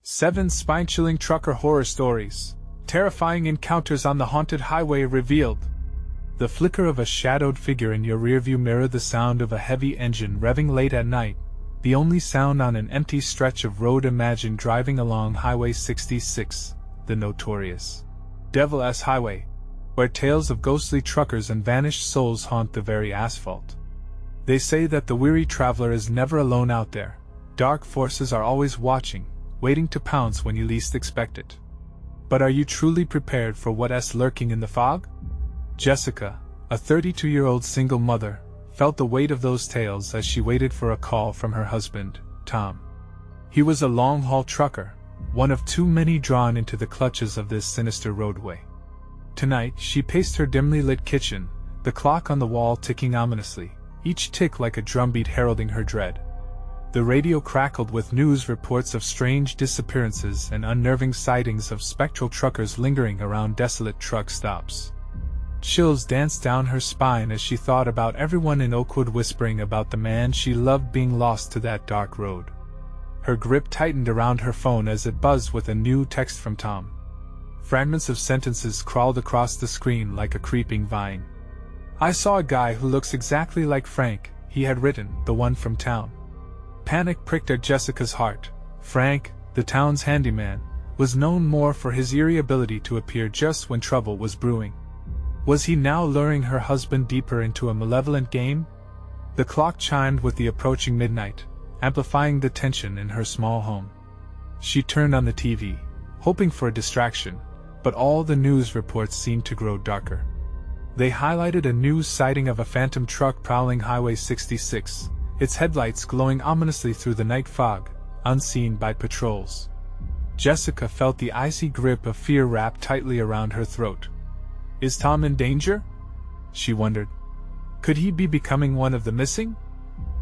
7 spine-chilling trucker horror stories. Terrifying encounters on the haunted highway revealed. The flicker of a shadowed figure in your rearview mirror, the sound of a heavy engine revving late at night, the only sound on an empty stretch of road. Imagine driving along Highway 66, the notorious Devil S Highway, where tales of ghostly truckers and vanished souls haunt the very asphalt. They say that the weary traveler is never alone out there. Dark forces are always watching, waiting to pounce when you least expect it. But are you truly prepared for what's lurking in the fog? Jessica, a 32-year-old single mother, felt the weight of those tales as she waited for a call from her husband, Tom. He was a long-haul trucker, one of too many drawn into the clutches of this sinister roadway. Tonight, she paced her dimly lit kitchen, the clock on the wall ticking ominously, each tick like a drumbeat heralding her dread. The radio crackled with news reports of strange disappearances and unnerving sightings of spectral truckers lingering around desolate truck stops. Chills danced down her spine as she thought about everyone in Oakwood whispering about the man she loved being lost to that dark road. Her grip tightened around her phone as it buzzed with a new text from Tom. Fragments of sentences crawled across the screen like a creeping vine. "I saw a guy who looks exactly like Frank," he had written, "the one from town." Panic pricked at Jessica's heart. Frank, the town's handyman, was known more for his eerie ability to appear just when trouble was brewing. Was he now luring her husband deeper into a malevolent game? The clock chimed with the approaching midnight, amplifying the tension in her small home. She turned on the TV, hoping for a distraction, but all the news reports seemed to grow darker. They highlighted a new sighting of a phantom truck prowling Highway 66, its headlights glowing ominously through the night fog, unseen by patrols. Jessica felt the icy grip of fear wrapped tightly around her throat. Is Tom in danger? She wondered. Could he be becoming one of the missing?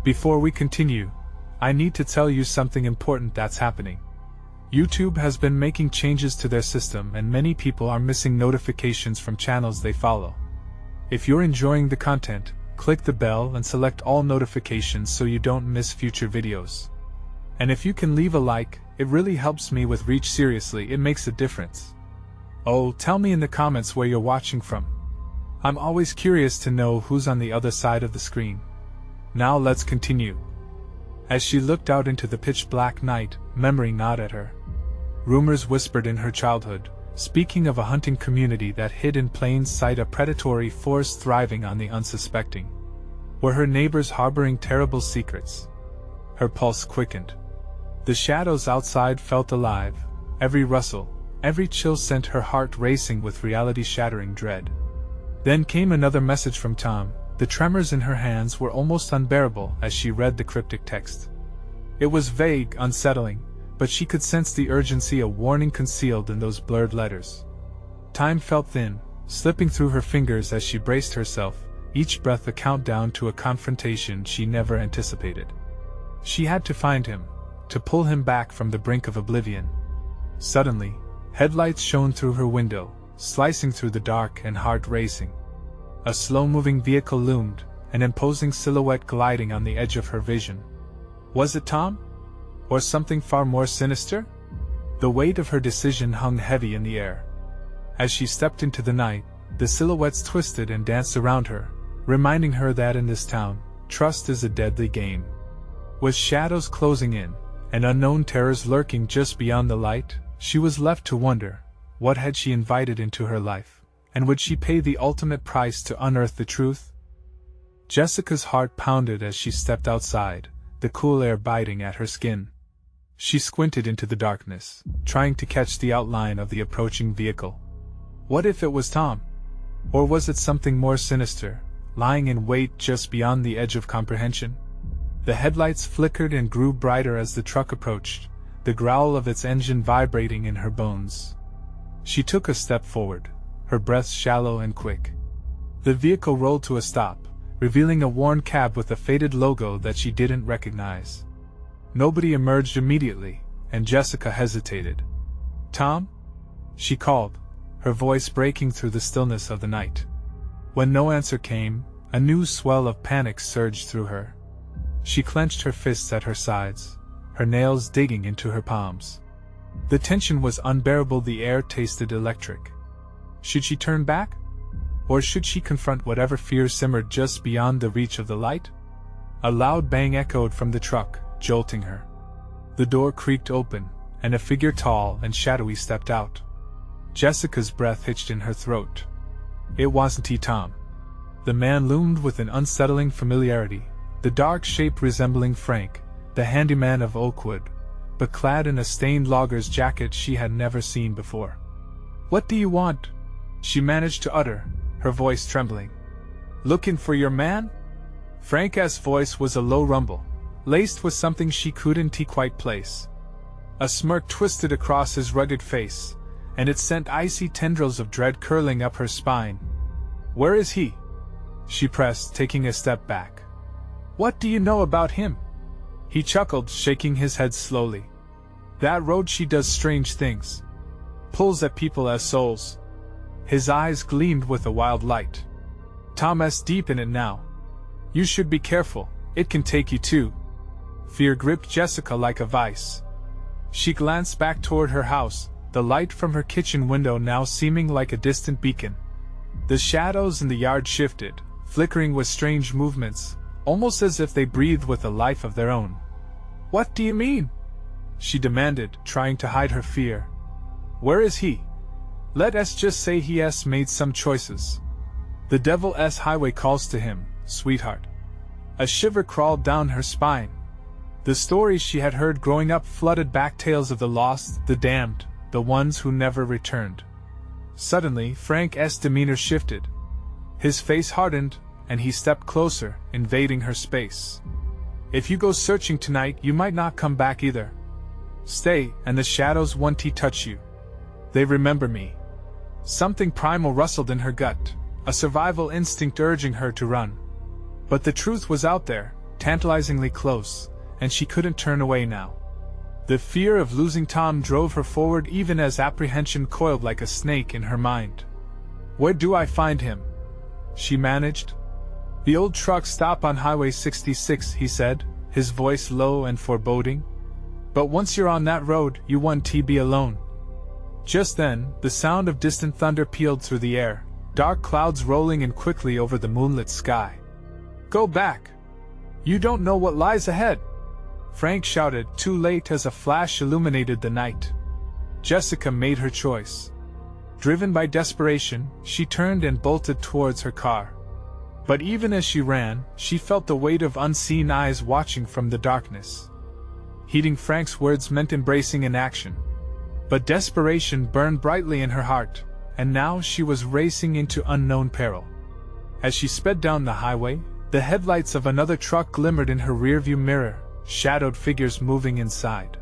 Before we continue, I need to tell you something important that's happening. YouTube has been making changes to their system and many people are missing notifications from channels they follow. If you're enjoying the content, click the bell and select all notifications so you don't miss future videos. And if you can leave a like, it really helps me with reach. Seriously, it makes a difference. Oh, tell me in the comments where you're watching from. I'm always curious to know who's on the other side of the screen. Now let's continue. As she looked out into the pitch-black night, memory gnawed at her. Rumors whispered in her childhood, speaking of a hunting community that hid in plain sight, a predatory force thriving on the unsuspecting. Were her neighbors harboring terrible secrets? Her pulse quickened. The shadows outside felt alive, every rustle, every chill sent her heart racing with reality-shattering dread. Then came another message from Tom. The tremors in her hands were almost unbearable as she read the cryptic text. It was vague, unsettling, but she could sense the urgency, a warning concealed in those blurred letters. Time felt thin, slipping through her fingers as she braced herself, each breath a countdown to a confrontation she never anticipated. She had to find him, to pull him back from the brink of oblivion. Suddenly, headlights shone through her window, slicing through the dark and heart racing. A slow-moving vehicle loomed, an imposing silhouette gliding on the edge of her vision. Was it Tom? Or something far more sinister? The weight of her decision hung heavy in the air. As she stepped into the night, the silhouettes twisted and danced around her, reminding her that in this town, trust is a deadly game. With shadows closing in, and unknown terrors lurking just beyond the light, she was left to wonder, what had she invited into her life, and would she pay the ultimate price to unearth the truth? Jessica's heart pounded as she stepped outside, the cool air biting at her skin. She squinted into the darkness, trying to catch the outline of the approaching vehicle. What if it was Tom? Or was it something more sinister, lying in wait just beyond the edge of comprehension? The headlights flickered and grew brighter as the truck approached, the growl of its engine vibrating in her bones. She took a step forward, her breath shallow and quick. The vehicle rolled to a stop, revealing a worn cab with a faded logo that she didn't recognize. Nobody emerged immediately, and Jessica hesitated. "Tom?" she called, her voice breaking through the stillness of the night. When no answer came, a new swell of panic surged through her. She clenched her fists at her sides, her nails digging into her palms. The tension was unbearable, the air tasted electric. Should she turn back? Or should she confront whatever fear simmered just beyond the reach of the light? A loud bang echoed from the truck, jolting her. The door creaked open, and a figure tall and shadowy stepped out. Jessica's breath hitched in her throat. It wasn't Tom. The man loomed with an unsettling familiarity, the dark shape resembling Frank, the handyman of Oakwood, but clad in a stained logger's jacket she had never seen before. "What do you want?" she managed to utter, her voice trembling. "Looking for your man?" Frank's voice was a low rumble, laced with something she couldn't quite place. A smirk twisted across his rugged face, and it sent icy tendrils of dread curling up her spine. "Where is he?" she pressed, taking a step back. "What do you know about him?" He chuckled, shaking his head slowly. "That road, she does strange things. Pulls at people as souls." His eyes gleamed with a wild light. "Tom's deep in it now. You should be careful, it can take you too." Fear gripped Jessica like a vice. She glanced back toward her house, the light from her kitchen window now seeming like a distant beacon. The shadows in the yard shifted, flickering with strange movements, almost as if they breathed with a life of their own. "What do you mean?" she demanded, trying to hide her fear. "Where is he? Let's just say he has made some choices. The Devil's Highway calls to him, sweetheart." A shiver crawled down her spine. The stories she had heard growing up flooded back, tales of the lost, the damned, the ones who never returned. Suddenly, Frank's demeanor shifted. His face hardened, and he stepped closer, invading her space. "If you go searching tonight, you might not come back either. Stay, and the shadows won't touch you. They remember me." Something primal rustled in her gut, a survival instinct urging her to run. But the truth was out there, tantalizingly close, and she couldn't turn away now. The fear of losing Tom drove her forward even as apprehension coiled like a snake in her mind. "Where do I find him?" she managed. "The old truck stop on Highway 66, he said, his voice low and foreboding. "But once you're on that road, you won't be alone." Just then, the sound of distant thunder pealed through the air, dark clouds rolling in quickly over the moonlit sky. "Go back! You don't know what lies ahead!" Frank shouted, too late as a flash illuminated the night. Jessica made her choice. Driven by desperation, she turned and bolted towards her car. But even as she ran, she felt the weight of unseen eyes watching from the darkness. Heeding Frank's words meant embracing inaction. But desperation burned brightly in her heart, and now she was racing into unknown peril. As she sped down the highway, the headlights of another truck glimmered in her rearview mirror, shadowed figures moving inside.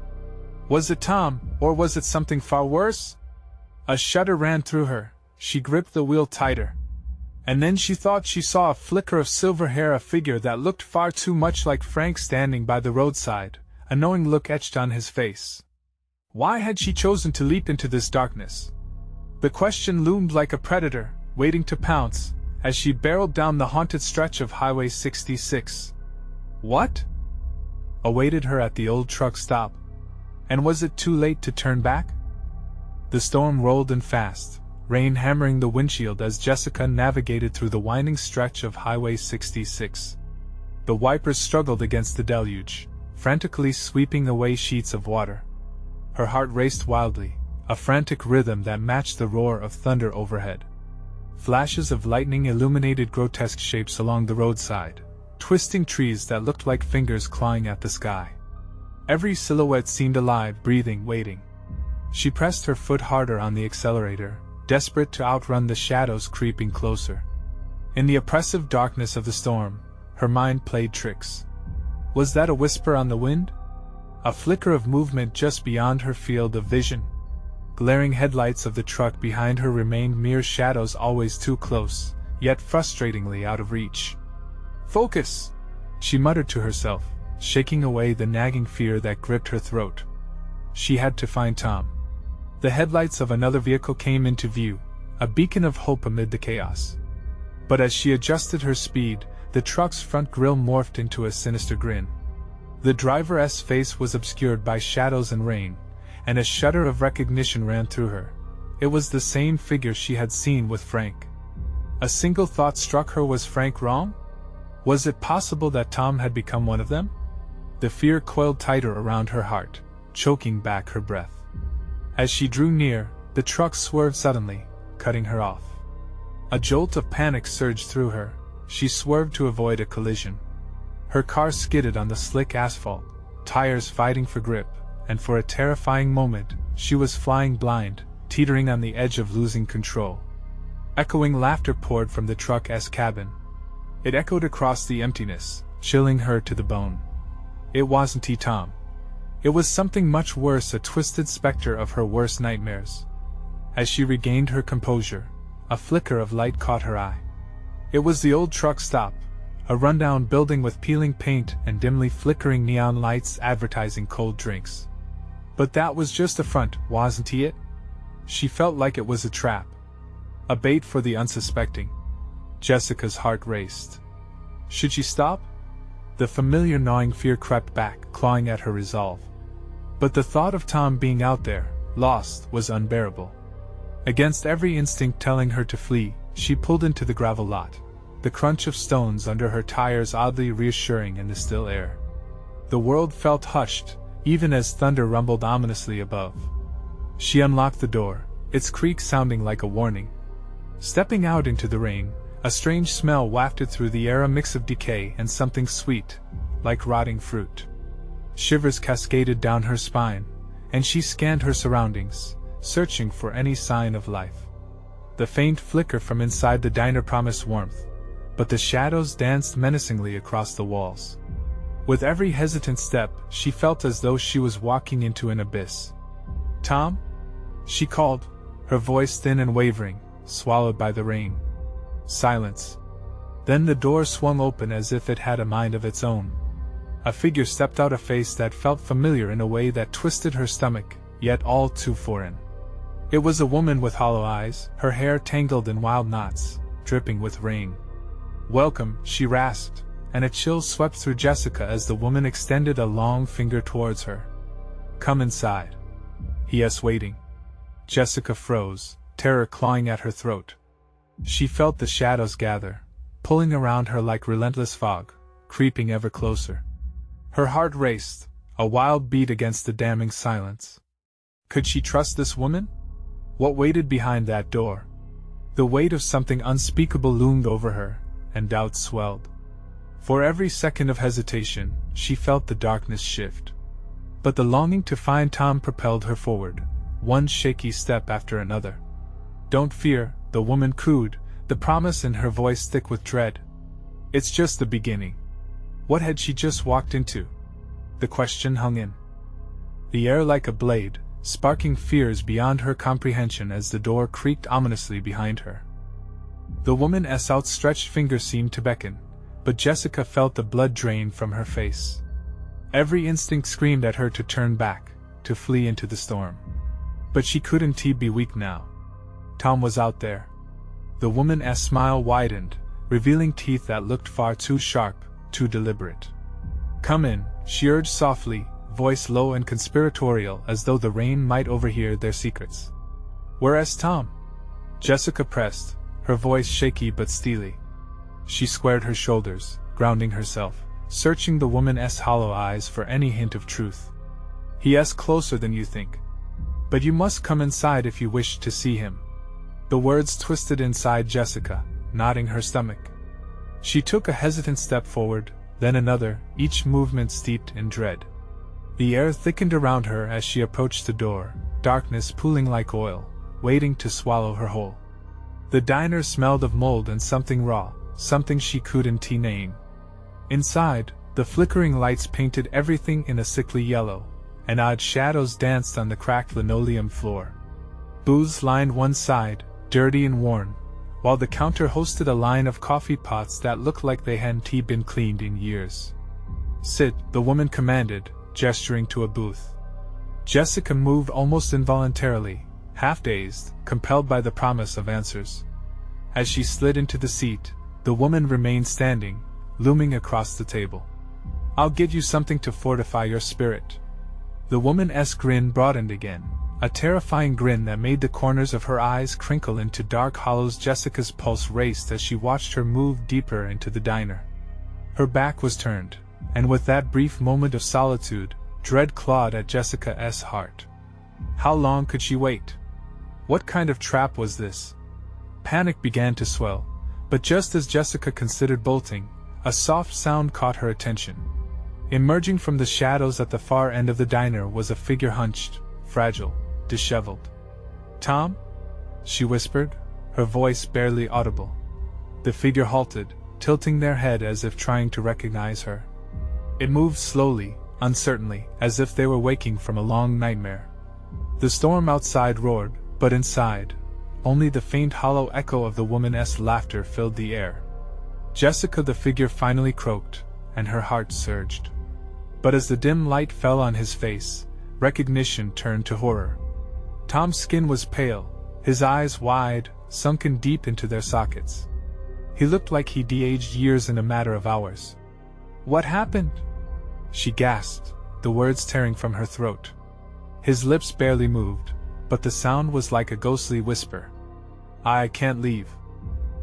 Was it Tom, or was it something far worse? A shudder ran through her, she gripped the wheel tighter. And then she thought she saw a flicker of silver hair, a figure that looked far too much like Frank standing by the roadside, a knowing look etched on his face. Why had she chosen to leap into this darkness? The question loomed like a predator, waiting to pounce, as she barreled down the haunted stretch of Highway 66. What awaited her at the old truck stop? And was it too late to turn back? The storm rolled in fast, rain hammering the windshield as Jessica navigated through the winding stretch of Highway 66. The wipers struggled against the deluge, frantically sweeping away sheets of water. Her heart raced wildly, a frantic rhythm that matched the roar of thunder overhead. Flashes of lightning illuminated grotesque shapes along the roadside, twisting trees that looked like fingers clawing at the sky. Every silhouette seemed alive, breathing, waiting. She pressed her foot harder on the accelerator, desperate to outrun the shadows creeping closer. In the oppressive darkness of the storm, her mind played tricks. Was that a whisper on the wind? A flicker of movement just beyond her field of vision? Glaring headlights of the truck behind her remained mere shadows, always too close, yet frustratingly out of reach. "Focus!" she muttered to herself, shaking away the nagging fear that gripped her throat. She had to find Tom. The headlights of another vehicle came into view, a beacon of hope amid the chaos. But as she adjusted her speed, the truck's front grille morphed into a sinister grin. The driver's face was obscured by shadows and rain, and a shudder of recognition ran through her. It was the same figure she had seen with Frank. A single thought struck her: was Frank wrong? Was it possible that Tom had become one of them? The fear coiled tighter around her heart, choking back her breath. As she drew near, the truck swerved suddenly, cutting her off. A jolt of panic surged through her. She swerved to avoid a collision. Her car skidded on the slick asphalt, tires fighting for grip, and for a terrifying moment, she was flying blind, teetering on the edge of losing control. Echoing laughter poured from the truck's cabin. It echoed across the emptiness, chilling her to the bone. It wasn't Tom. It was something much worse, a twisted specter of her worst nightmares. As she regained her composure, a flicker of light caught her eye. It was the old truck stop, a rundown building with peeling paint and dimly flickering neon lights advertising cold drinks. But that was just a front, wasn't it? She felt like it was a trap. A bait for the unsuspecting. Jessica's heart raced. Should she stop? The familiar gnawing fear crept back, clawing at her resolve. But the thought of Tom being out there, lost, was unbearable. Against every instinct telling her to flee, she pulled into the gravel lot, the crunch of stones under her tires oddly reassuring in the still air. The world felt hushed, even as thunder rumbled ominously above. She unlocked the door, its creak sounding like a warning. Stepping out into the rain, a strange smell wafted through the air, a mix of decay and something sweet, like rotting fruit. Shivers cascaded down her spine, and she scanned her surroundings, searching for any sign of life. The faint flicker from inside the diner promised warmth, but the shadows danced menacingly across the walls. With every hesitant step, she felt as though she was walking into an abyss. "Tom?" she called, her voice thin and wavering, swallowed by the rain. Silence. Then the door swung open as if it had a mind of its own. A figure stepped out, a face that felt familiar in a way that twisted her stomach, yet all too foreign. It was a woman with hollow eyes, her hair tangled in wild knots, dripping with rain. "Welcome," she rasped, and a chill swept through Jessica as the woman extended a long finger towards her. "Come inside." "Yes, waiting." Jessica froze, terror clawing at her throat. She felt the shadows gather, pulling around her like relentless fog, creeping ever closer. Her heart raced, a wild beat against the damning silence. Could she trust this woman? What waited behind that door? The weight of something unspeakable loomed over her, and doubt swelled. For every second of hesitation, she felt the darkness shift. But the longing to find Tom propelled her forward, one shaky step after another. "Don't fear," the woman cooed, the promise in her voice thick with dread. "It's just the beginning." What had she just walked into? The question hung in the air like a blade, sparking fears beyond her comprehension as the door creaked ominously behind her. The woman's outstretched finger seemed to beckon, but Jessica felt the blood drain from her face. Every instinct screamed at her to turn back, to flee into the storm. But she couldn't be weak now. Tom was out there. The woman's smile widened, revealing teeth that looked far too sharp, too deliberate. "Come in," she urged softly, voice low and conspiratorial as though the rain might overhear their secrets. "Where's Tom?" Jessica pressed, her voice shaky but steely. She squared her shoulders, grounding herself, searching the woman's hollow eyes for any hint of truth. "He's closer than you think. But you must come inside if you wish to see him." The words twisted inside Jessica, knotting her stomach. She took a hesitant step forward, then another, each movement steeped in dread. The air thickened around her as she approached the door, darkness pooling like oil, waiting to swallow her whole. The diner smelled of mold and something raw, something she couldn't name. Inside, the flickering lights painted everything in a sickly yellow, and odd shadows danced on the cracked linoleum floor. Booths lined one side, dirty and worn, while the counter hosted a line of coffee pots that looked like they hadn't been cleaned in years. "Sit," the woman commanded, gesturing to a booth. Jessica moved almost involuntarily, half dazed, compelled by the promise of answers. As she slid into the seat, the woman remained standing, looming across the table. "I'll get you something to fortify your spirit." The woman's grin broadened again, a terrifying grin that made the corners of her eyes crinkle into dark hollows. Jessica's pulse raced as she watched her move deeper into the diner. Her back was turned, and with that brief moment of solitude, dread clawed at Jessica's heart. How long could she wait? What kind of trap was this? Panic began to swell, but just as Jessica considered bolting, a soft sound caught her attention. Emerging from the shadows at the far end of the diner was a figure hunched, fragile, disheveled. "Tom?" she whispered, her voice barely audible. The figure halted, tilting their head as if trying to recognize her. It moved slowly, uncertainly, as if they were waking from a long nightmare. The storm outside roared, but inside, only the faint hollow echo of the woman's laughter filled the air. "Jessica," the figure finally croaked, and her heart surged. But as the dim light fell on his face, recognition turned to horror. Tom's skin was pale, his eyes wide, sunken deep into their sockets. He looked like he'd de-aged years in a matter of hours. "What happened?" she gasped, the words tearing from her throat. His lips barely moved, but the sound was like a ghostly whisper. "I can't leave.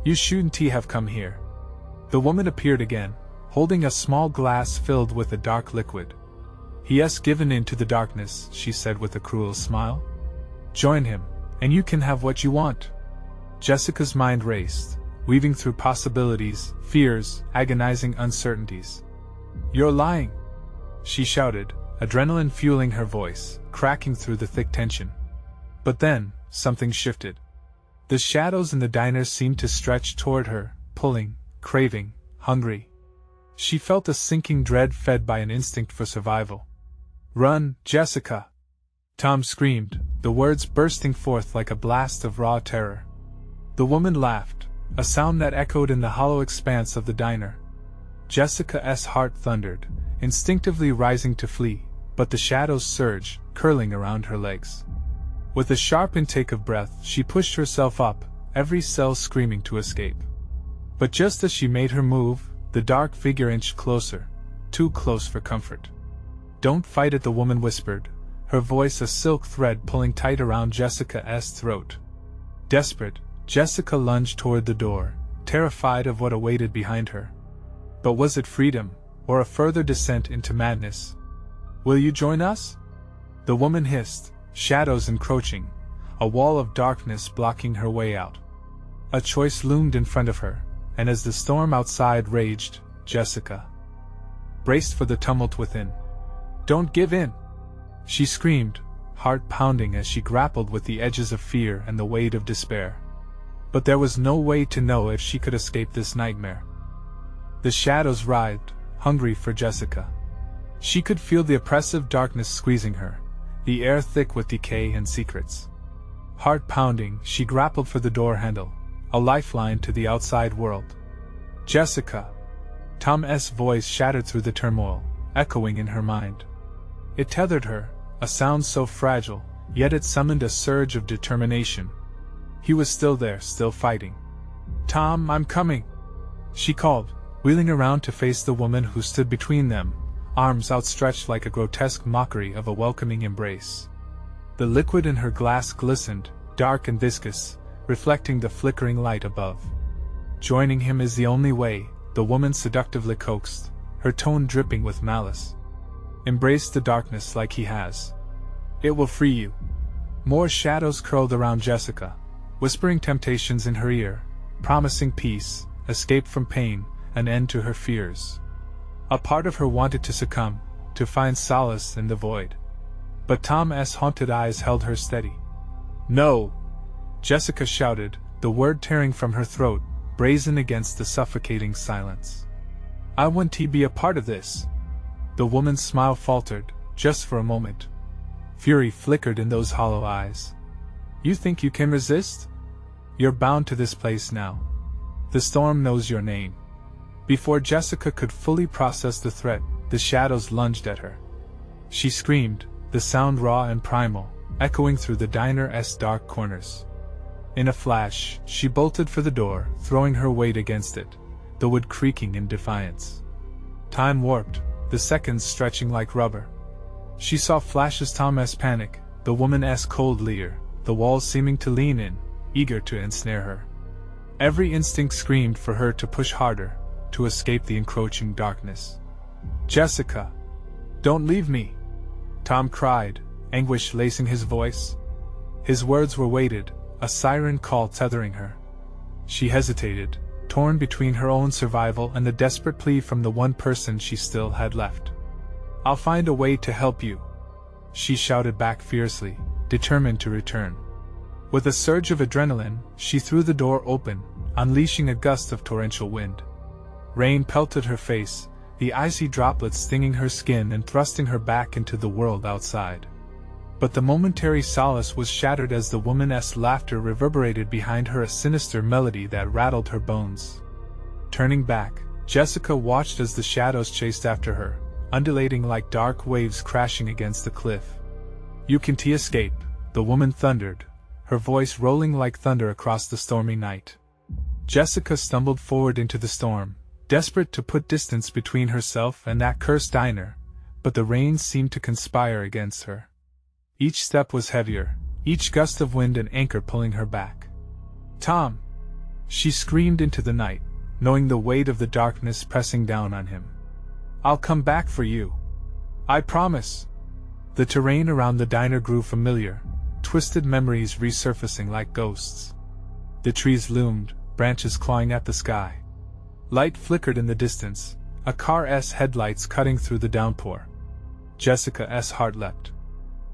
You shouldn't have come here." The woman appeared again, holding a small glass filled with a dark liquid. "He has given in to the darkness," she said with a cruel smile. "Join him, and you can have what you want." Jessica's mind raced, weaving through possibilities, fears, agonizing uncertainties. "You're lying!" she shouted, adrenaline fueling her voice, cracking through the thick tension. But then, something shifted. The shadows in the diner seemed to stretch toward her, pulling, craving, hungry. She felt a sinking dread fed by an instinct for survival. "Run, Jessica!" Tom screamed, the words bursting forth like a blast of raw terror. The woman laughed, a sound that echoed in the hollow expanse of the diner. Jessica's heart thundered, instinctively rising to flee, but the shadows surged, curling around her legs. With a sharp intake of breath, she pushed herself up, every cell screaming to escape. But just as she made her move, the dark figure inched closer, too close for comfort. "Don't fight it," the woman whispered, her voice a silk thread pulling tight around Jessica's throat. Desperate, Jessica lunged toward the door, terrified of what awaited behind her. But was it freedom, or a further descent into madness? "Will you join us?" the woman hissed, shadows encroaching, a wall of darkness blocking her way out. A choice loomed in front of her, and as the storm outside raged, Jessica braced for the tumult within. "Don't give in!" she screamed, heart pounding as she grappled with the edges of fear and the weight of despair. But there was no way to know if she could escape this nightmare. The shadows writhed, hungry for Jessica. She could feel the oppressive darkness squeezing her, the air thick with decay and secrets. Heart pounding, she grappled for the door handle, a lifeline to the outside world. "Jessica!" Tom's voice shattered through the turmoil, echoing in her mind. It tethered her, a sound so fragile, yet it summoned a surge of determination. He was still there, still fighting. "Tom, I'm coming!" she called, wheeling around to face the woman who stood between them, arms outstretched like a grotesque mockery of a welcoming embrace. The liquid in her glass glistened, dark and viscous, reflecting the flickering light above. "Joining him is the only way," the woman seductively coaxed, her tone dripping with malice. "Embrace the darkness like he has. It will free you." More shadows curled around Jessica, whispering temptations in her ear, promising peace, escape from pain, an end to her fears. A part of her wanted to succumb, to find solace in the void. But Tom's haunted eyes held her steady. "No!" Jessica shouted, the word tearing from her throat, brazen against the suffocating silence. "I want to be a part of this." The woman's smile faltered, just for a moment. Fury flickered in those hollow eyes. "You think you can resist? You're bound to this place now. The storm knows your name." Before Jessica could fully process the threat, the shadows lunged at her. She screamed, the sound raw and primal, echoing through the diner's dark corners. In a flash, she bolted for the door, throwing her weight against it, the wood creaking in defiance. Time warped, the seconds stretching like rubber. She saw flashes Tom's panic, the woman's cold leer, the walls seeming to lean in, eager to ensnare her. Every instinct screamed for her to push harder, to escape the encroaching darkness. "Jessica! Don't leave me!" Tom cried, anguish lacing his voice. His words were weighted, a siren call tethering her. She hesitated, torn between her own survival and the desperate plea from the one person she still had left. "I'll find a way to help you," she shouted back fiercely, determined to return. With a surge of adrenaline, she threw the door open, unleashing a gust of torrential wind. Rain pelted her face, the icy droplets stinging her skin and thrusting her back into the world outside. But the momentary solace was shattered as the woman's laughter reverberated behind her, a sinister melody that rattled her bones. Turning back, Jessica watched as the shadows chased after her, undulating like dark waves crashing against the cliff. "You can't escape," the woman thundered, her voice rolling like thunder across the stormy night. Jessica stumbled forward into the storm, desperate to put distance between herself and that cursed diner, but the rain seemed to conspire against her. Each step was heavier, each gust of wind an anchor pulling her back. "Tom!" she screamed into the night, knowing the weight of the darkness pressing down on him. "I'll come back for you. I promise." The terrain around the diner grew familiar, twisted memories resurfacing like ghosts. The trees loomed, branches clawing at the sky. Light flickered in the distance, a car's headlights cutting through the downpour. Jessica's heart leapt.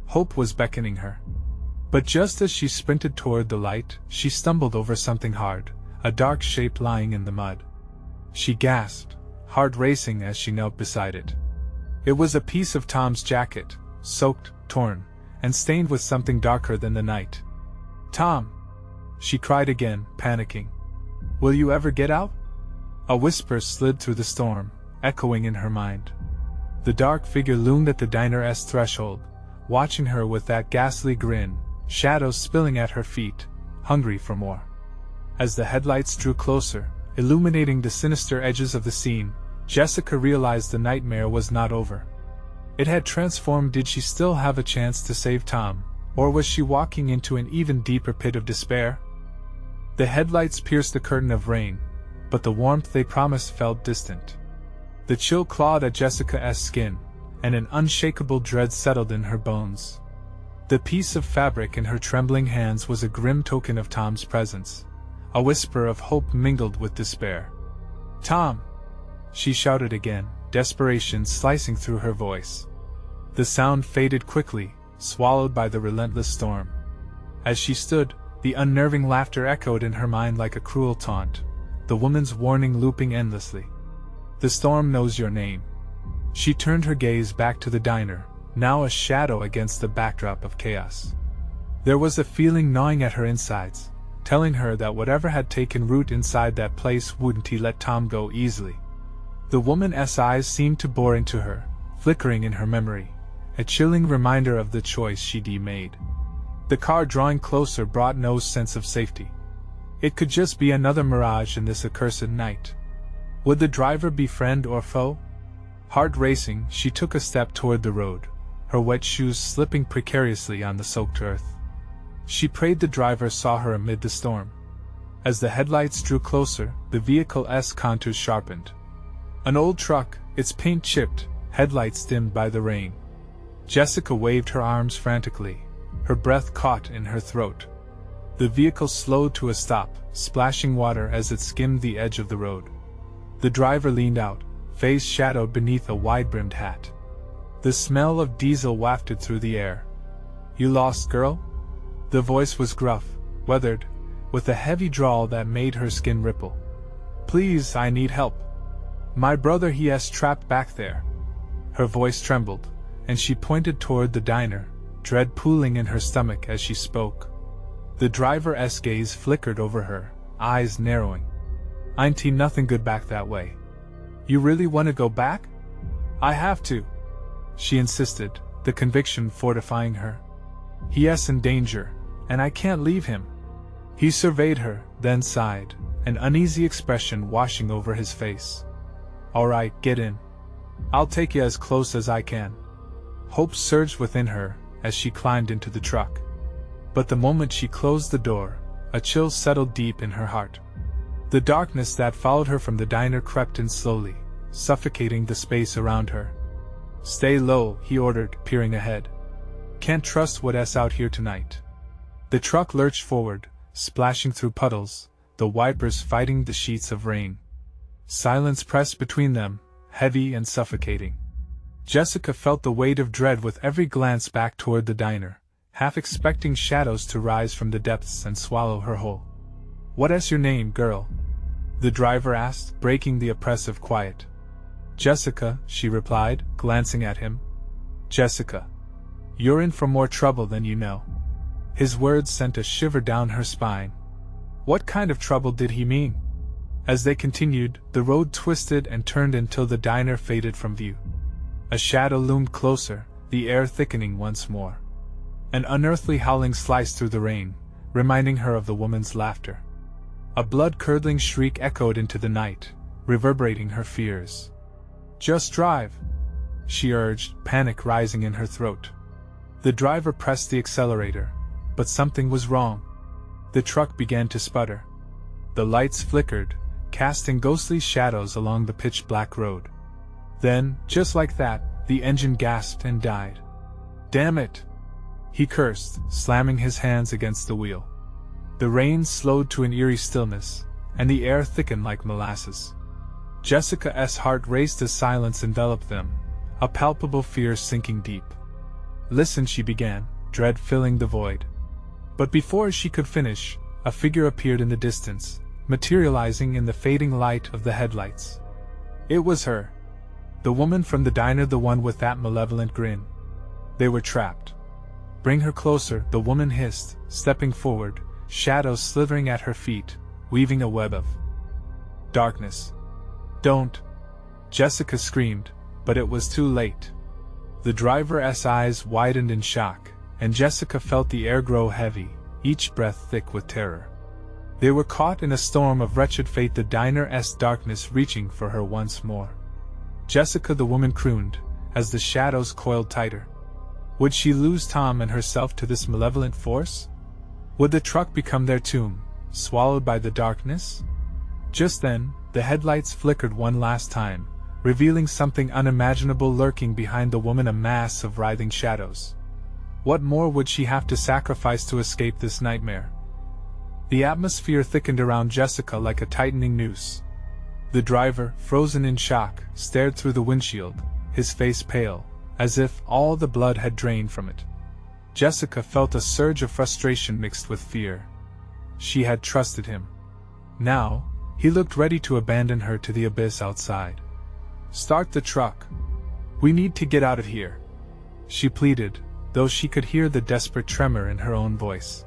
Hope was beckoning her. But just as she sprinted toward the light, she stumbled over something hard, a dark shape lying in the mud. She gasped, heart racing as she knelt beside it. It was a piece of Tom's jacket, soaked, torn, and stained with something darker than the night. "Tom!" she cried again, panicking. "Will you ever get out?" A whisper slid through the storm, echoing in her mind. The dark figure loomed at the diner's threshold, watching her with that ghastly grin, shadows spilling at her feet, hungry for more. As the headlights drew closer, illuminating the sinister edges of the scene, Jessica realized the nightmare was not over. It had transformed. Did she still have a chance to save Tom, or was she walking into an even deeper pit of despair? The headlights pierced the curtain of rain, but the warmth they promised felt distant. The chill clawed at Jessica's skin, and an unshakable dread settled in her bones. The piece of fabric in her trembling hands was a grim token of Tom's presence, a whisper of hope mingled with despair. "Tom!" she shouted again, desperation slicing through her voice. The sound faded quickly, swallowed by the relentless storm. As she stood, the unnerving laughter echoed in her mind like a cruel taunt, the woman's warning looping endlessly. "The storm knows your name." She turned her gaze back to the diner, now a shadow against the backdrop of chaos. There was a feeling gnawing at her insides, telling her that whatever had taken root inside that place wouldn't let Tom go easily. The woman's eyes seemed to bore into her, flickering in her memory, a chilling reminder of the choice she'd made. The car drawing closer brought no sense of safety. It could just be another mirage in this accursed night. Would the driver be friend or foe? Heart racing, she took a step toward the road, her wet shoes slipping precariously on the soaked earth. She prayed the driver saw her amid the storm. As the headlights drew closer, the vehicle's contours sharpened. An old truck, its paint chipped, headlights dimmed by the rain. Jessica waved her arms frantically, her breath caught in her throat. The vehicle slowed to a stop, splashing water as it skimmed the edge of the road. The driver leaned out, face shadowed beneath a wide-brimmed hat. The smell of diesel wafted through the air. "You lost, girl?" The voice was gruff, weathered, with a heavy drawl that made her skin ripple. "Please, I need help. My brother, he's trapped back there." Her voice trembled, and she pointed toward the diner, dread pooling in her stomach as she spoke. The driver's gaze flickered over her, eyes narrowing. "Ain't nothing good back that way." "You really want to go back?" "I have to," she insisted, the conviction fortifying her. "He's in danger, and I can't leave him." He surveyed her, then sighed, an uneasy expression washing over his face. "All right, get in. I'll take you as close as I can." Hope surged within her as she climbed into the truck. But the moment she closed the door, a chill settled deep in her heart. The darkness that followed her from the diner crept in slowly, suffocating the space around her. "Stay low," he ordered, peering ahead. "Can't trust what's out here tonight." The truck lurched forward, splashing through puddles, the wipers fighting the sheets of rain. Silence pressed between them, heavy and suffocating. Jessica felt the weight of dread with every glance back toward the diner, half expecting shadows to rise from the depths and swallow her whole. "What's your name, girl?" the driver asked, breaking the oppressive quiet. "Jessica," she replied, glancing at him. "Jessica. You're in for more trouble than you know." His words sent a shiver down her spine. What kind of trouble did he mean? As they continued, the road twisted and turned until the diner faded from view. A shadow loomed closer, the air thickening once more. An unearthly howling sliced through the rain, reminding her of the woman's laughter. A blood-curdling shriek echoed into the night, reverberating her fears. "Just drive," she urged, panic rising in her throat. The driver pressed the accelerator, but something was wrong. The truck began to sputter. The lights flickered, casting ghostly shadows along the pitch-black road. Then, just like that, the engine gasped and died. "Damn it!" he cursed, slamming his hands against the wheel. The rain slowed to an eerie stillness, and the air thickened like molasses. Jessica's heart raced as silence enveloped them, a palpable fear sinking deep. "Listen," she began, dread filling the void. But before she could finish, a figure appeared in the distance, materializing in the fading light of the headlights. It was her. The woman from the diner, the one with that malevolent grin. They were trapped. "Bring her closer," the woman hissed, stepping forward, shadows slithering at her feet, weaving a web of darkness. "Don't!" Jessica screamed, but it was too late. The driver's eyes widened in shock, and Jessica felt the air grow heavy, each breath thick with terror. They were caught in a storm of wretched fate, the diner's darkness reaching for her once more. "Jessica," the woman crooned, as the shadows coiled tighter. Would she lose Tom and herself to this malevolent force? Would the truck become their tomb, swallowed by the darkness? Just then, the headlights flickered one last time, revealing something unimaginable lurking behind the woman, a mass of writhing shadows. What more would she have to sacrifice to escape this nightmare? The atmosphere thickened around Jessica like a tightening noose. The driver, frozen in shock, stared through the windshield, his face pale, as if all the blood had drained from it. Jessica felt a surge of frustration mixed with fear. She had trusted him. Now, he looked ready to abandon her to the abyss outside. "Start the truck. We need to get out of here," she pleaded, though she could hear the desperate tremor in her own voice.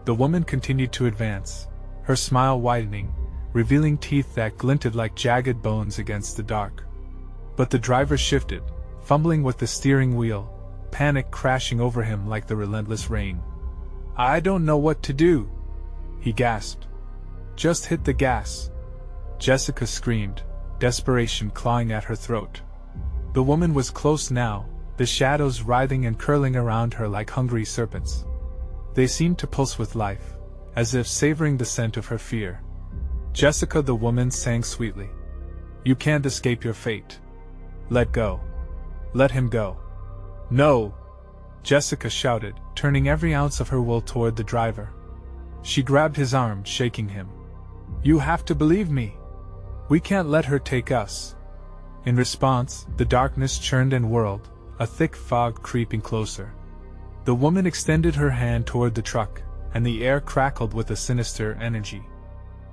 The woman continued to advance, her smile widening, revealing teeth that glinted like jagged bones against the dark. But the driver shifted, fumbling with the steering wheel, panic crashing over him like the relentless rain. "I don't know what to do," he gasped. "Just hit the gas," Jessica screamed, desperation clawing at her throat. The woman was close now, the shadows writhing and curling around her like hungry serpents. They seemed to pulse with life, as if savoring the scent of her fear. "Jessica," the woman sang sweetly. "You can't escape your fate. Let go. Let him go." "No!" Jessica shouted, turning every ounce of her will toward the driver. She grabbed his arm, shaking him. "You have to believe me. We can't let her take us." In response, the darkness churned and whirled, a thick fog creeping closer. The woman extended her hand toward the truck, and the air crackled with a sinister energy.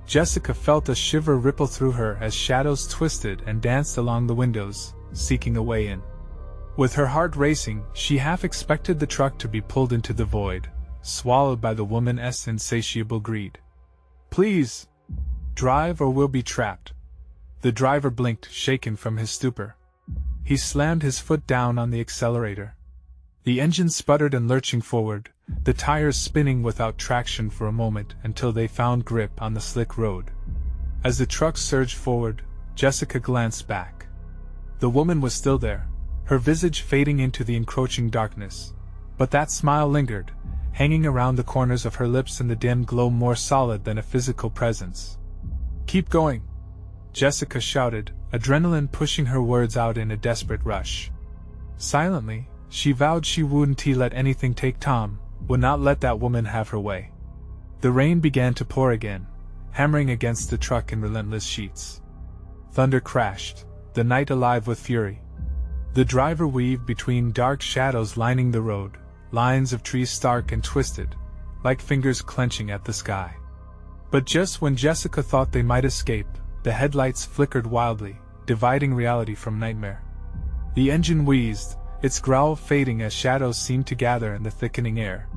Jessica felt a shiver ripple through her as shadows twisted and danced along the windows, seeking a way in. With her heart racing, she half expected the truck to be pulled into the void, swallowed by the woman's insatiable greed. "Please! Drive or we'll be trapped." The driver blinked, shaken from his stupor. He slammed his foot down on the accelerator. The engine sputtered and lurching forward, the tires spinning without traction for a moment until they found grip on the slick road. As the truck surged forward, Jessica glanced back. The woman was still there, her visage fading into the encroaching darkness. But that smile lingered, hanging around the corners of her lips in the dim glow more solid than a physical presence. "Keep going!" Jessica shouted, adrenaline pushing her words out in a desperate rush. Silently, she vowed she wouldn't let anything take Tom, would not let that woman have her way. The rain began to pour again, hammering against the truck in relentless sheets. Thunder crashed, the night alive with fury. The driver weaved between dark shadows lining the road, lines of trees stark and twisted, like fingers clenching at the sky. But just when Jessica thought they might escape, the headlights flickered wildly, dividing reality from nightmare. The engine wheezed, its growl fading as shadows seemed to gather in the thickening air.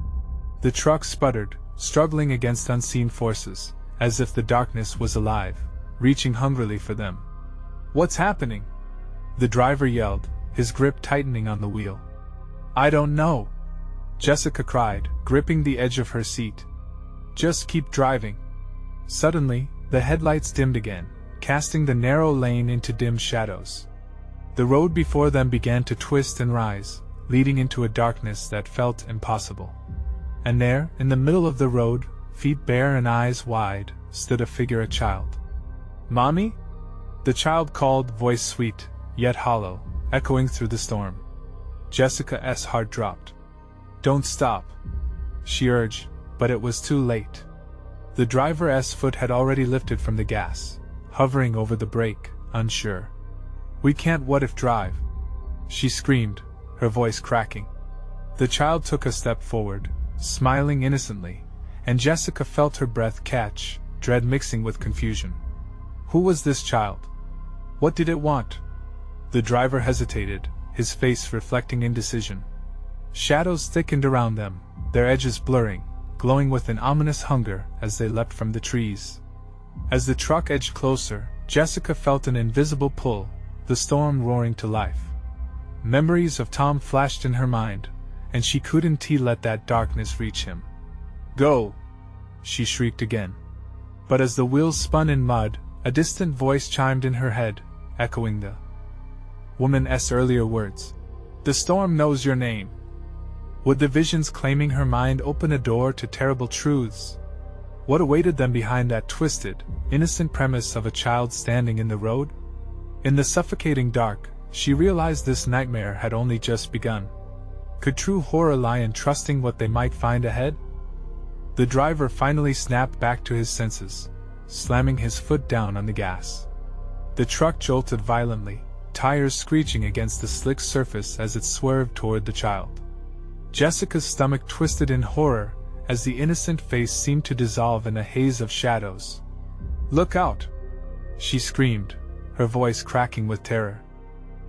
The truck sputtered, struggling against unseen forces, as if the darkness was alive, reaching hungrily for them. "What's happening?" the driver yelled, his grip tightening on the wheel. "I don't know," Jessica cried, gripping the edge of her seat. "Just keep driving." Suddenly, the headlights dimmed again, casting the narrow lane into dim shadows. The road before them began to twist and rise, leading into a darkness that felt impossible. And there, in the middle of the road, feet bare and eyes wide, stood a figure, a child. "Mommy?" the child called, voice sweet, yet hollow, echoing through the storm. Jessica's heart dropped. "Don't stop," she urged, but it was too late. The driver's foot had already lifted from the gas, hovering over the brake, unsure. "We can't what-if drive," she screamed, her voice cracking. The child took a step forward, smiling innocently, and Jessica felt her breath catch, dread mixing with confusion. Who was this child? What did it want? The driver hesitated, his face reflecting indecision. Shadows thickened around them, their edges blurring, glowing with an ominous hunger as they leapt from the trees. As the truck edged closer, Jessica felt an invisible pull, the storm roaring to life. Memories of Tom flashed in her mind, and she couldn't let that darkness reach him. "Go!" she shrieked again. But as the wheels spun in mud, a distant voice chimed in her head, echoing the woman's earlier words. "The storm knows your name." Would the visions claiming her mind open a door to terrible truths? What awaited them behind that twisted, innocent premise of a child standing in the road? In the suffocating dark, she realized this nightmare had only just begun. Could true horror lie in trusting what they might find ahead? The driver finally snapped back to his senses, slamming his foot down on the gas. The truck jolted violently, tires screeching against the slick surface as it swerved toward the child. Jessica's stomach twisted in horror as the innocent face seemed to dissolve in a haze of shadows. "Look out!" she screamed, her voice cracking with terror.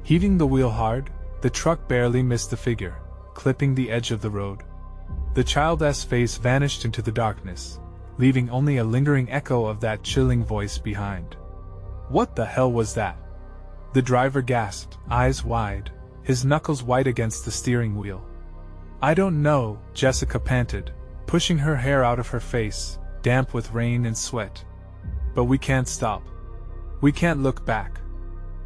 Heaving the wheel hard, the truck barely missed the figure, clipping the edge of the road. The child's face vanished into the darkness, leaving only a lingering echo of that chilling voice behind. "What the hell was that?" the driver gasped, eyes wide, his knuckles white against the steering wheel. "I don't know," Jessica panted, pushing her hair out of her face, damp with rain and sweat. "But we can't stop. We can't look back."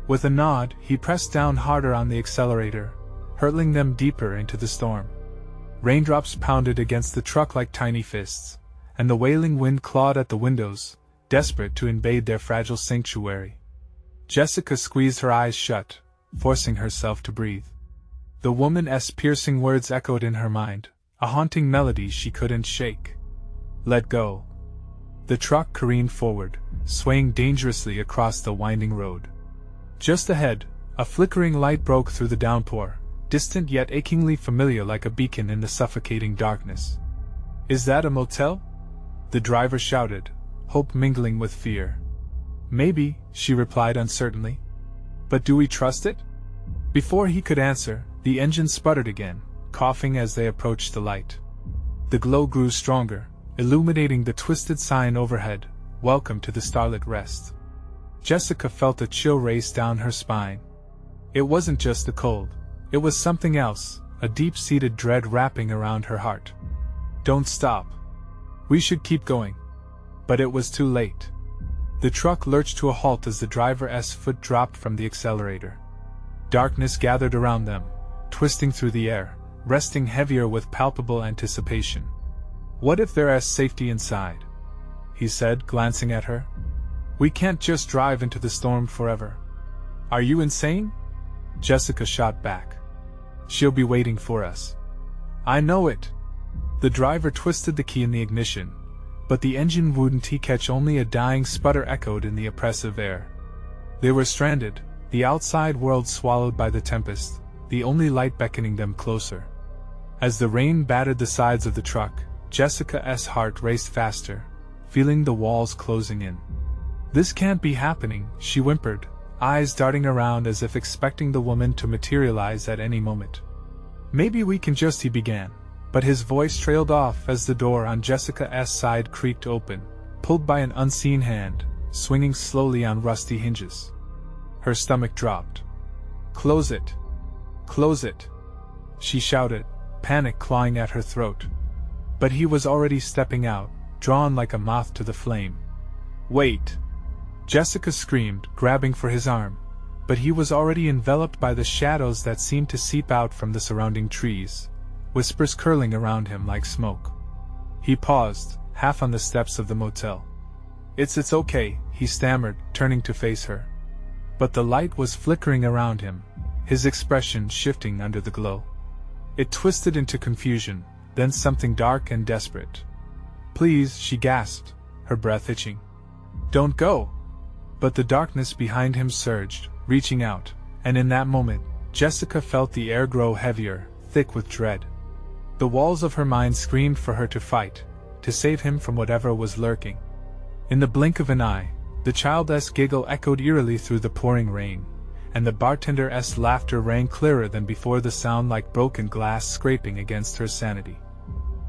With a nod, he pressed down harder on the accelerator, hurtling them deeper into the storm. Raindrops pounded against the truck like tiny fists, and the wailing wind clawed at the windows, desperate to invade their fragile sanctuary. Jessica squeezed her eyes shut, forcing herself to breathe. The woman's piercing words echoed in her mind, a haunting melody she couldn't shake. "Let go." The truck careened forward, swaying dangerously across the winding road. Just ahead, a flickering light broke through the downpour, distant yet achingly familiar like a beacon in the suffocating darkness. "Is that a motel?" the driver shouted, hope mingling with fear. "Maybe," she replied uncertainly. "But do we trust it?" Before he could answer, the engine sputtered again, coughing as they approached the light. The glow grew stronger, illuminating the twisted sign overhead, "Welcome to the Starlit Rest." Jessica felt a chill race down her spine. It wasn't just the cold, it was something else, a deep-seated dread wrapping around her heart. "Don't stop. We should keep going." But it was too late. The truck lurched to a halt as the driver's foot dropped from the accelerator. Darkness gathered around them, twisting through the air, resting heavier with palpable anticipation. "What if there is safety inside?" he said, glancing at her. "We can't just drive into the storm forever." "Are you insane?" Jessica shot back. "She'll be waiting for us." "I know it." The driver twisted the key in the ignition, but the engine wouldn't catch. Only a dying sputter echoed in the oppressive air. They were stranded, the outside world swallowed by the tempest, the only light beckoning them closer. As the rain battered the sides of the truck, Jessica's heart raced faster, feeling the walls closing in. "This can't be happening," she whimpered, eyes darting around as if expecting the woman to materialize at any moment. "Maybe we can just," he began, but his voice trailed off as the door on Jessica's side creaked open, pulled by an unseen hand, swinging slowly on rusty hinges. Her stomach dropped. "Close it! Close it!" she shouted, panic clawing at her throat. But he was already stepping out, drawn like a moth to the flame. "Wait!" Jessica screamed, grabbing for his arm, but he was already enveloped by the shadows that seemed to seep out from the surrounding trees, whispers curling around him like smoke. He paused, half on the steps of the motel. It's okay," he stammered, turning to face her. But the light was flickering around him, his expression shifting under the glow. It twisted into confusion, then something dark and desperate. "Please," she gasped, her breath itching. "Don't go!" But the darkness behind him surged, reaching out, and in that moment, Jessica felt the air grow heavier, thick with dread. The walls of her mind screamed for her to fight, to save him from whatever was lurking. In the blink of an eye, the child's giggle echoed eerily through the pouring rain, and the bartender's laughter rang clearer than before, the sound like broken glass scraping against her sanity.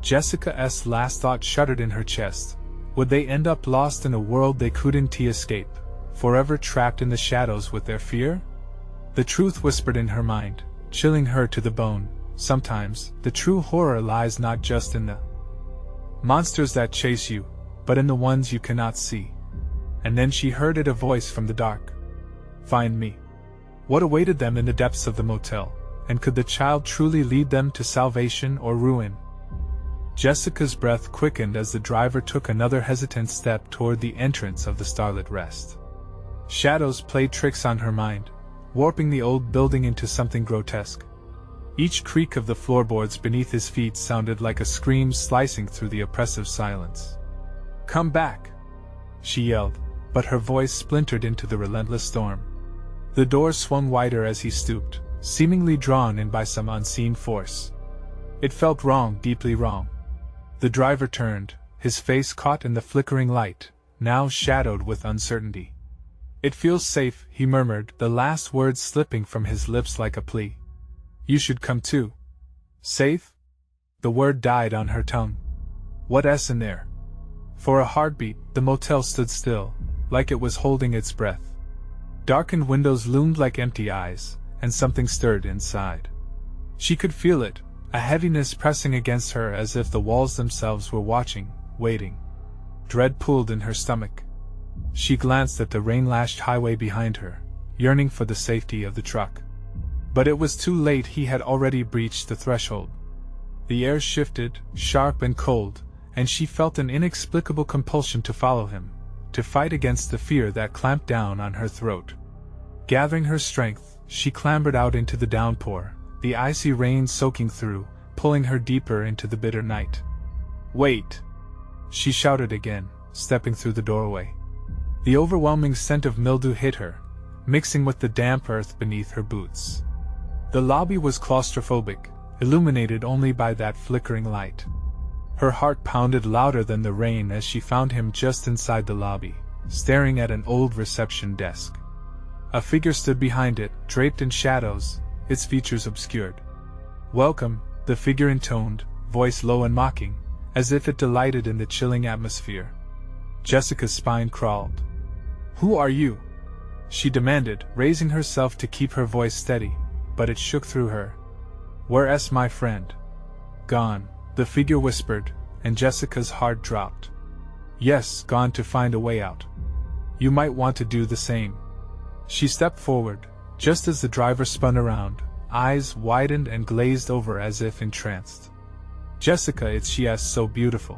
Jessica's last thought shuddered in her chest. Would they end up lost in a world they couldn't escape, forever trapped in the shadows with their fear? The truth whispered in her mind, chilling her to the bone. Sometimes, the true horror lies not just in the monsters that chase you, but in the ones you cannot see. And then she heard it, a voice from the dark. Find me. What awaited them in the depths of the motel, and could the child truly lead them to salvation or ruin? Jessica's breath quickened as the driver took another hesitant step toward the entrance of the starlit rest. Shadows played tricks on her mind, warping the old building into something grotesque. Each creak of the floorboards beneath his feet sounded like a scream slicing through the oppressive silence. Come back! She yelled, but her voice splintered into the relentless storm. The door swung wider as he stooped, seemingly drawn in by some unseen force. It felt wrong, deeply wrong. The driver turned, his face caught in the flickering light, now shadowed with uncertainty. It feels safe, he murmured, the last words slipping from his lips like a plea. You should come too. Safe? The word died on her tongue. What's in there? For a heartbeat, the motel stood still, like it was holding its breath. Darkened windows loomed like empty eyes, and something stirred inside. She could feel it, a heaviness pressing against her as if the walls themselves were watching, waiting. Dread pulled in her stomach. She glanced at the rain-lashed highway behind her, yearning for the safety of the truck. But it was too late, he had already breached the threshold. The air shifted, sharp and cold, and she felt an inexplicable compulsion to follow him, to fight against the fear that clamped down on her throat. Gathering her strength, she clambered out into the downpour, the icy rain soaking through, pulling her deeper into the bitter night. Wait! She shouted again, stepping through the doorway. The overwhelming scent of mildew hit her, mixing with the damp earth beneath her boots. The lobby was claustrophobic, illuminated only by that flickering light. Her heart pounded louder than the rain as she found him just inside the lobby, staring at an old reception desk. A figure stood behind it, draped in shadows, its features obscured. Welcome, the figure intoned, voice low and mocking, as if it delighted in the chilling atmosphere. Jessica's spine crawled. Who are you? She demanded, raising herself to keep her voice steady, but it shook through her. Where's my friend? Gone, the figure whispered, and Jessica's heart dropped. Yes, gone to find a way out. You might want to do the same. She stepped forward, Just as the driver spun around, eyes widened and glazed over as if entranced. "Jessica, it's she so beautiful."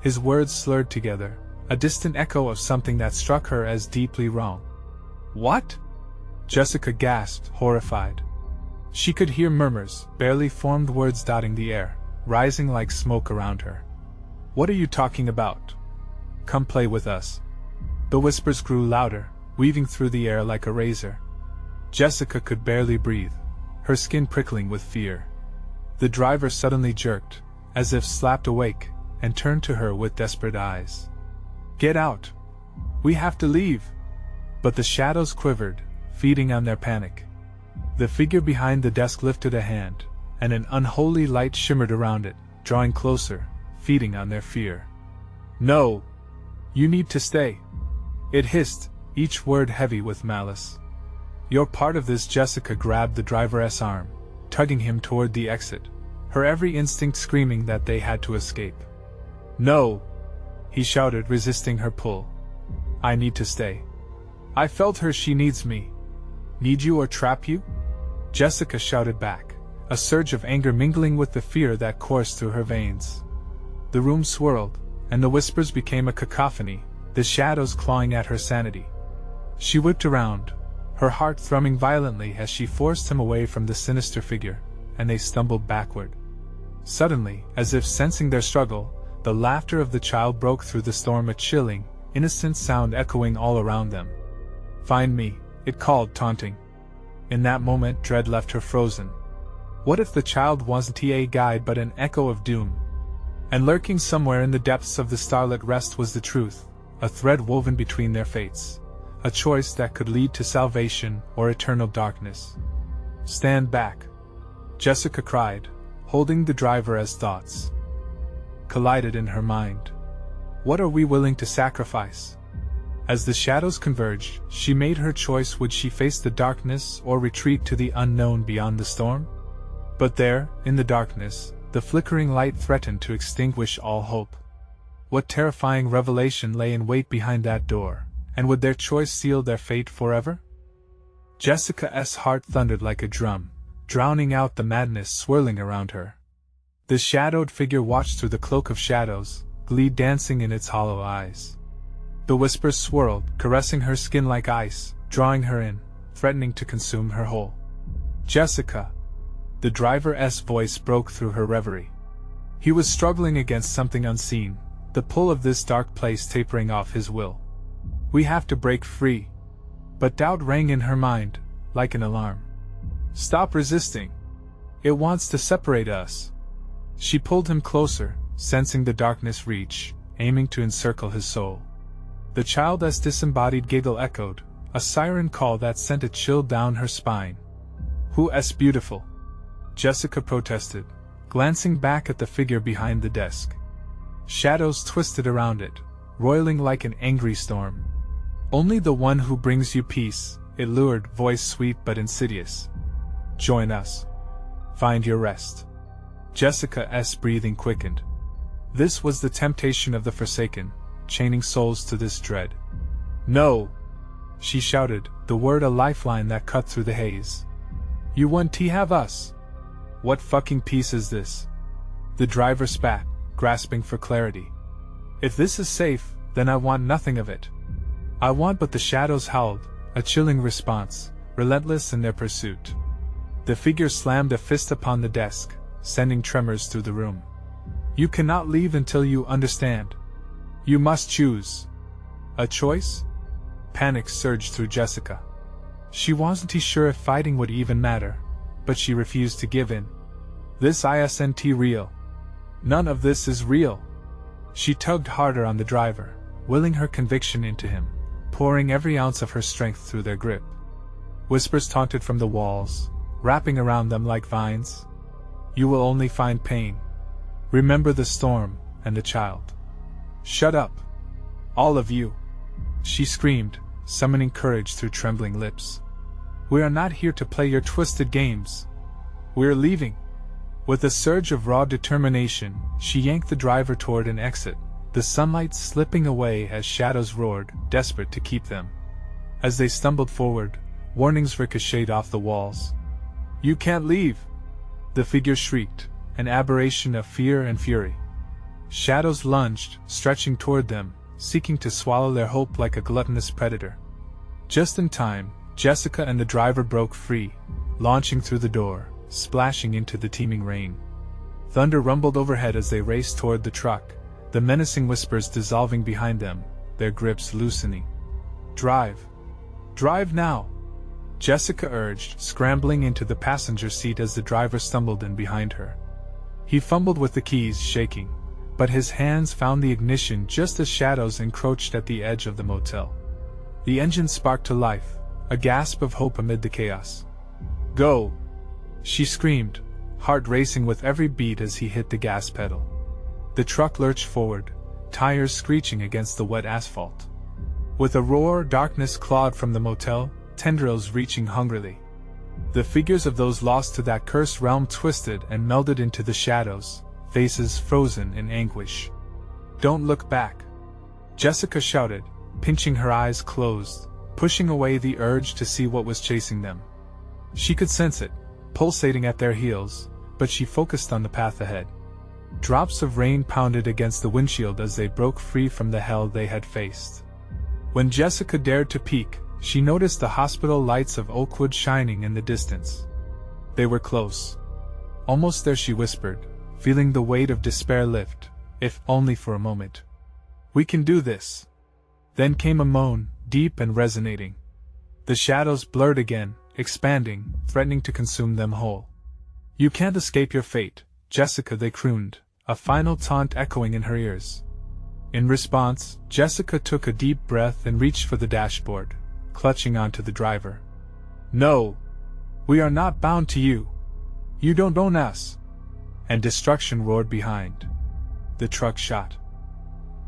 His words slurred together, a distant echo of something that struck her as deeply wrong. "What?" Jessica gasped, horrified. She could hear murmurs, barely formed words dotting the air, rising like smoke around her. "What are you talking about? Come play with us." The whispers grew louder, weaving through the air like a razor. Jessica could barely breathe, her skin prickling with fear. The driver suddenly jerked, as if slapped awake, and turned to her with desperate eyes. "Get out! We have to leave!" But the shadows quivered, feeding on their panic. The figure behind the desk lifted a hand, and an unholy light shimmered around it, drawing closer, feeding on their fear. "No! You need to stay!" It hissed, each word heavy with malice. "You're part of this." Jessica grabbed the driver's arm, tugging him toward the exit, her every instinct screaming that they had to escape. "No!" he shouted, resisting her pull. "I need to stay. I felt her. She needs me." "Need you or trap you?" Jessica shouted back, a surge of anger mingling with the fear that coursed through her veins. The room swirled, and the whispers became a cacophony, the shadows clawing at her sanity. She whipped around, her heart thrumming violently as she forced him away from the sinister figure, and they stumbled backward. Suddenly, as if sensing their struggle, the laughter of the child broke through the storm, a chilling, innocent sound echoing all around them. "Find me," it called, taunting. In that moment, dread left her frozen. What if the child wasn't a guide but an echo of doom? And lurking somewhere in the depths of the starlit rest was the truth, a thread woven between their fates, a choice that could lead to salvation or eternal darkness. "Stand back," Jessica cried, holding the driver as thoughts collided in her mind. What are we willing to sacrifice? As the shadows converged, she made her choice. Would she face the darkness or retreat to the unknown beyond the storm? But there, in the darkness, the flickering light threatened to extinguish all hope. What terrifying revelation lay in wait behind that door, and would their choice seal their fate forever? Jessica's heart thundered like a drum, drowning out the madness swirling around her. The shadowed figure watched through the cloak of shadows, glee dancing in its hollow eyes. The whispers swirled, caressing her skin like ice, drawing her in, threatening to consume her whole. "Jessica!" The driver's voice broke through her reverie. He was struggling against something unseen, the pull of this dark place tapering off his will. "We have to break free." But doubt rang in her mind, like an alarm. "Stop resisting. It wants to separate us." She pulled him closer, sensing the darkness reach, aiming to encircle his soul. The child's disembodied giggle echoed, a siren call that sent a chill down her spine. "Who's beautiful?" Jessica protested, glancing back at the figure behind the desk. Shadows twisted around it, roiling like an angry storm. "Only the one who brings you peace," it lured, voice sweet but insidious. "Join us. Find your rest." Jessica's breathing quickened. This was the temptation of the Forsaken, chaining souls to this dread. "No!" she shouted, the word a lifeline that cut through the haze. "You want to have us? What fucking peace is this?" The driver spat, grasping for clarity. "If this is safe, then I want nothing of it. I want." But the shadows howled, a chilling response, relentless in their pursuit. The figure slammed a fist upon the desk, sending tremors through the room. "You cannot leave until you understand. You must choose." A choice? Panic surged through Jessica. She wasn't sure if fighting would even matter, but she refused to give in. "This isn't real. None of this is real." She tugged harder on the driver, willing her conviction into him, pouring every ounce of her strength through their grip. Whispers taunted from the walls, wrapping around them like vines. "You will only find pain. Remember the storm, and the child." "Shut up. All of you!" she screamed, summoning courage through trembling lips. "We are not here to play your twisted games. We're leaving." With a surge of raw determination, she yanked the driver toward an exit, the sunlight slipping away as shadows roared, desperate to keep them. As they stumbled forward, warnings ricocheted off the walls. "You can't leave!" the figure shrieked, an aberration of fear and fury. Shadows lunged, stretching toward them, seeking to swallow their hope like a gluttonous predator. Just in time, Jessica and the driver broke free, launching through the door, splashing into the teeming rain. Thunder rumbled overhead as they raced toward the truck, the menacing whispers dissolving behind them, their grips loosening. "Drive! Drive now!" Jessica urged, scrambling into the passenger seat as the driver stumbled in behind her. He fumbled with the keys, shaking, but his hands found the ignition just as shadows encroached at the edge of the motel. The engine sparked to life, a gasp of hope amid the chaos. "Go!" she screamed, heart racing with every beat as he hit the gas pedal. The truck lurched forward, tires screeching against the wet asphalt. With a roar, darkness clawed from the motel, tendrils reaching hungrily. The figures of those lost to that cursed realm twisted and melded into the shadows, faces frozen in anguish. "Don't look back!" Jessica shouted, pinching her eyes closed, pushing away the urge to see what was chasing them. She could sense it, pulsating at their heels, but she focused on the path ahead. Drops of rain pounded against the windshield as they broke free from the hell they had faced. When Jessica dared to peek, she noticed the hospital lights of Oakwood shining in the distance. They were close. "Almost there," she whispered, feeling the weight of despair lift, if only for a moment. "We can do this." Then came a moan, deep and resonating. The shadows blurred again, expanding, threatening to consume them whole. "You can't escape your fate, Jessica," they crooned, a final taunt echoing in her ears. In response, Jessica took a deep breath and reached for the dashboard, clutching onto the driver. "No! We are not bound to you! You don't own us!" And destruction roared behind. The truck shot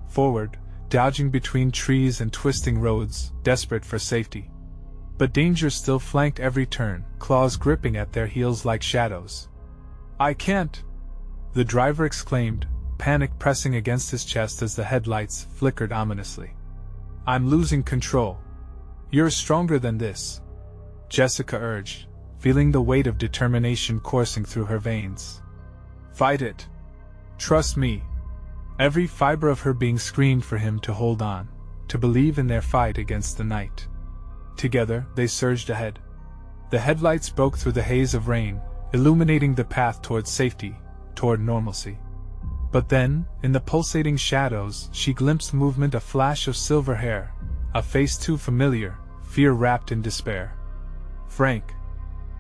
forward, dodging between trees and twisting roads, desperate for safety. But danger still flanked every turn, claws gripping at their heels like shadows. "I can't!" the driver exclaimed, panic pressing against his chest as the headlights flickered ominously. "I'm losing control." "You're stronger than this," Jessica urged, feeling the weight of determination coursing through her veins. "Fight it. Trust me." Every fiber of her being screamed for him to hold on, to believe in their fight against the night. Together, they surged ahead. The headlights broke through the haze of rain, illuminating the path toward safety, toward normalcy. But then, in the pulsating shadows, she glimpsed movement, a flash of silver hair, a face too familiar, fear wrapped in despair. "Frank!"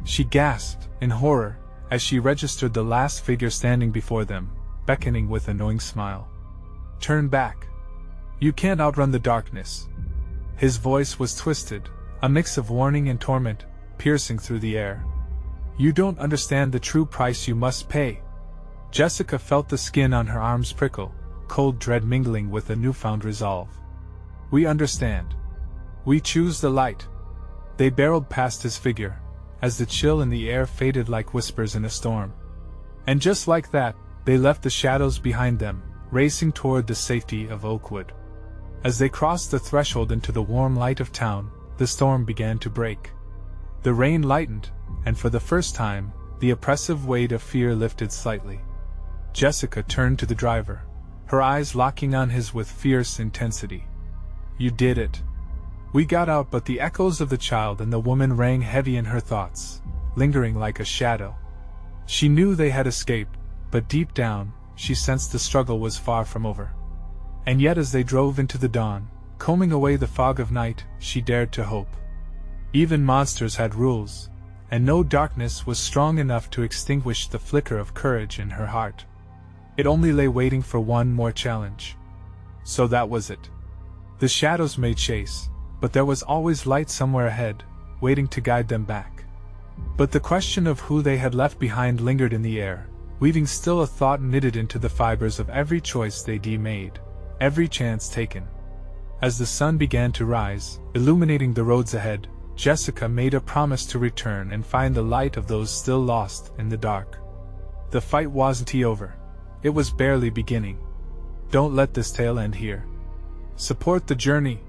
she gasped, in horror, as she registered the last figure standing before them, beckoning with a knowing smile. "Turn back. You can't outrun the darkness." His voice was twisted, a mix of warning and torment, piercing through the air. "You don't understand the true price you must pay." Jessica felt the skin on her arms prickle, cold dread mingling with a newfound resolve. "We understand. We choose the light." They barreled past his figure, as the chill in the air faded like whispers in a storm. And just like that, they left the shadows behind them, racing toward the safety of Oakwood. As they crossed the threshold into the warm light of town, the storm began to break. The rain lightened, and for the first time, the oppressive weight of fear lifted slightly. Jessica turned to the driver, her eyes locking on his with fierce intensity. "You did it." "We got out," but the echoes of the child and the woman rang heavy in her thoughts, lingering like a shadow. She knew they had escaped, but deep down, she sensed the struggle was far from over. And yet as they drove into the dawn, combing away the fog of night, she dared to hope. Even monsters had rules, and no darkness was strong enough to extinguish the flicker of courage in her heart. It only lay waiting for one more challenge. So that was it. The shadows may chase, but there was always light somewhere ahead, waiting to guide them back. But the question of who they had left behind lingered in the air, weaving still, a thought knitted into the fibers of every choice they made, every chance taken. As the sun began to rise, illuminating the roads ahead, Jessica made a promise to return and find the light of those still lost in the dark. The fight wasn't over. It was barely beginning. Don't let this tale end here. Support the journey.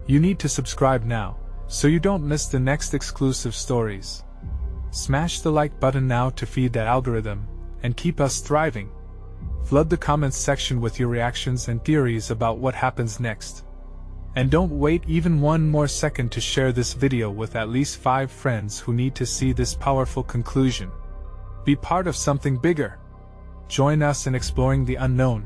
You need to subscribe now, so you don't miss the next exclusive stories. Smash the like button now to feed the algorithm, and keep us thriving. Flood the comments section with your reactions and theories about what happens next. And don't wait even one more second to share this video with at least 5 friends who need to see this powerful conclusion. Be part of something bigger. Join us in exploring the unknown.